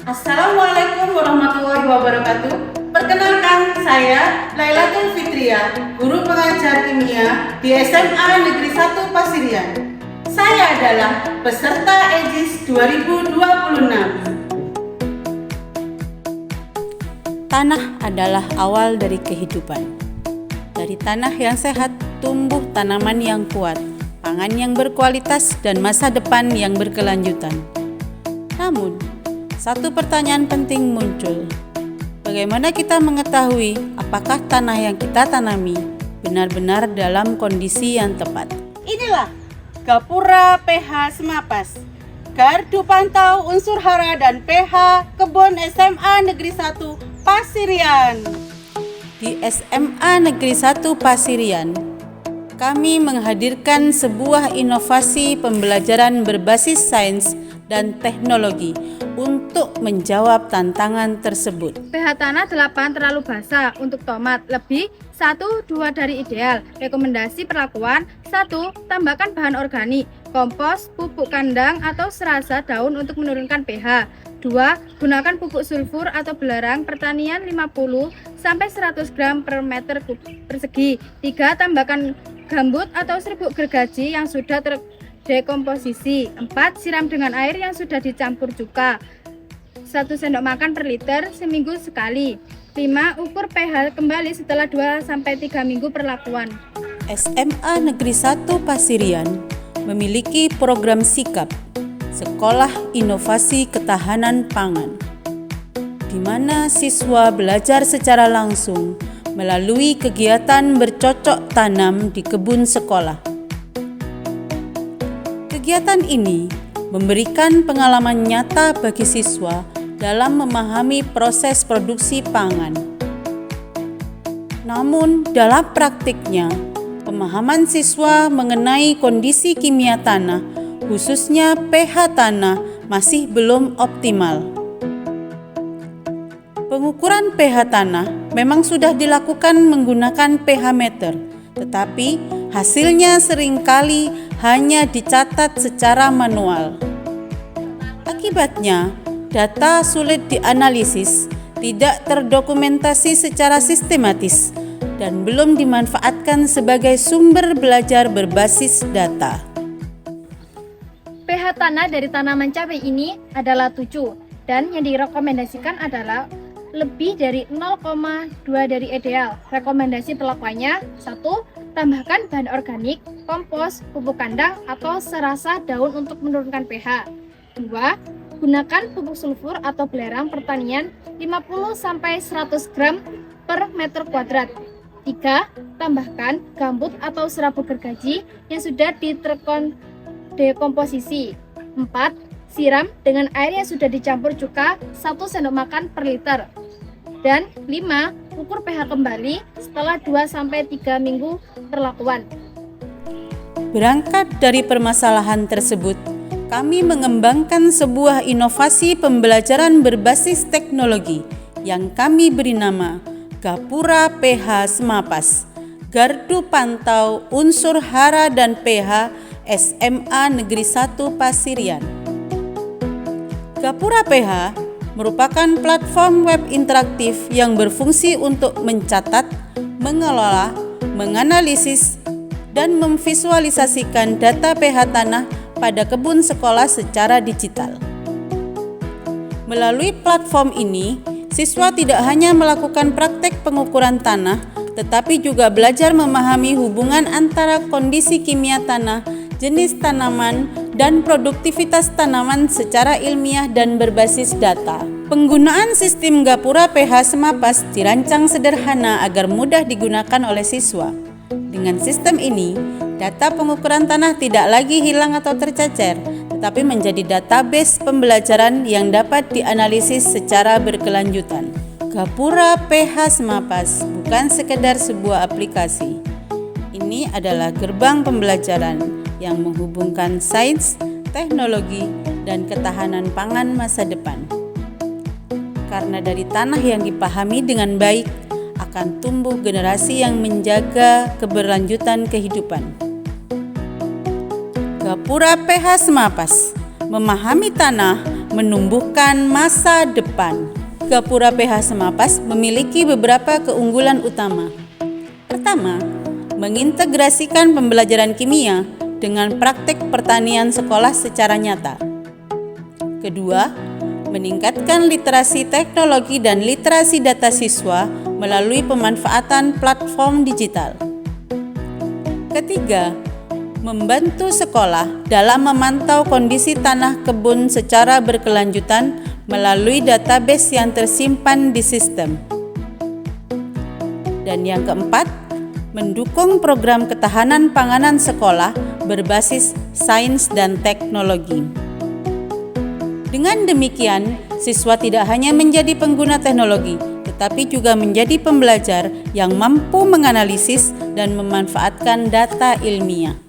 Assalamualaikum warahmatullahi wabarakatuh. Perkenalkan, saya Lailatul Fitria, guru pengajar kimia di SMA Negeri 1 Pasirian. Saya adalah peserta EJIS 2026. Tanah adalah awal dari kehidupan. Dari tanah yang sehat tumbuh tanaman yang kuat, pangan yang berkualitas, dan masa depan yang berkelanjutan. Namun, satu pertanyaan penting muncul. Bagaimana kita mengetahui apakah tanah yang kita tanami benar-benar dalam kondisi yang tepat? Inilah Gapura pH Semapas, Gardu Pantau Unsur Hara dan pH Kebon SMA Negeri 1 Pasirian. Di SMA Negeri 1 Pasirian, kami menghadirkan sebuah inovasi pembelajaran berbasis sains dan teknologi untuk menjawab tantangan tersebut. pH tanah 8 terlalu basah untuk tomat, lebih 1-2 dari ideal. Rekomendasi perlakuan: 1. Tambahkan bahan organik, kompos, pupuk kandang atau serasa daun untuk menurunkan pH. 2. Gunakan pupuk sulfur atau belerang pertanian 50-100 gram per meter persegi. 3. Tambahkan gambut atau serbuk gergaji yang sudah terdekomposisi. 4. Siram dengan air yang sudah dicampur cuka 1 sendok makan per liter seminggu sekali. 5. Ukur pH kembali setelah 2-3 minggu perlakuan. SMA Negeri 1 Pasirian memiliki program SIKAP, Sekolah Inovasi Ketahanan Pangan, di mana siswa belajar secara langsung melalui kegiatan bercocok tanam di kebun sekolah. Kegiatan ini memberikan pengalaman nyata bagi siswa dalam memahami proses produksi pangan. Namun, dalam praktiknya, pemahaman siswa mengenai kondisi kimia tanah, khususnya pH tanah, masih belum optimal. Pengukuran pH tanah memang sudah dilakukan menggunakan pH meter, tetapi hasilnya seringkali hanya dicatat secara manual. Akibatnya, data sulit dianalisis, tidak terdokumentasi secara sistematis, dan belum dimanfaatkan sebagai sumber belajar berbasis data. pH tanah dari tanaman cabai ini adalah 7 dan yang direkomendasikan adalah lebih dari 0,2 dari ideal. Rekomendasi perlakuannya: 1. Tambahkan bahan organik, kompos, pupuk kandang atau serasa daun untuk menurunkan pH. 2. Gunakan pupuk sulfur atau belerang pertanian 50-100 gram per meter kuadrat. 3. Tambahkan gambut atau serabut gergaji yang sudah dekomposisi. 4. Siram dengan air yang sudah dicampur cuka 1 sendok makan per liter. Dan 5. Ukur pH kembali setelah 2-3 minggu perlakuan. Berangkat dari permasalahan tersebut, kami mengembangkan sebuah inovasi pembelajaran berbasis teknologi yang kami beri nama Gapura pH Semapas, Gardu Pantau Unsur Hara dan pH SMA Negeri 1 Pasirian. Gapura pH merupakan platform web interaktif yang berfungsi untuk mencatat, mengelola, menganalisis, dan memvisualisasikan data pH tanah pada kebun sekolah secara digital. Melalui platform ini, siswa tidak hanya melakukan praktek pengukuran tanah, tetapi juga belajar memahami hubungan antara kondisi kimia tanah, jenis tanaman, dan produktivitas tanaman secara ilmiah dan berbasis data. Penggunaan sistem Gapura pH Semapas dirancang sederhana agar mudah digunakan oleh siswa. Dengan sistem ini, data pengukuran tanah tidak lagi hilang atau tercecer, tetapi menjadi database pembelajaran yang dapat dianalisis secara berkelanjutan. Gapura pH Semapas bukan sekedar sebuah aplikasi. Ini adalah gerbang pembelajaran yang menghubungkan sains, teknologi, dan ketahanan pangan masa depan. Karena dari tanah yang dipahami dengan baik, akan tumbuh generasi yang menjaga keberlanjutan kehidupan. Gapura pH Semapas memahami tanah menumbuhkan masa depan. Gapura PH Semapas memiliki beberapa keunggulan utama. Pertama, mengintegrasikan pembelajaran kimia dengan praktek pertanian sekolah secara nyata. Kedua, meningkatkan literasi teknologi dan literasi data siswa melalui pemanfaatan platform digital. Ketiga, membantu sekolah dalam memantau kondisi tanah kebun secara berkelanjutan melalui database yang tersimpan di sistem. Dan yang keempat, mendukung program ketahanan panganan sekolah berbasis sains dan teknologi. Dengan demikian, siswa tidak hanya menjadi pengguna teknologi, tetapi juga menjadi pembelajar yang mampu menganalisis dan memanfaatkan data ilmiah.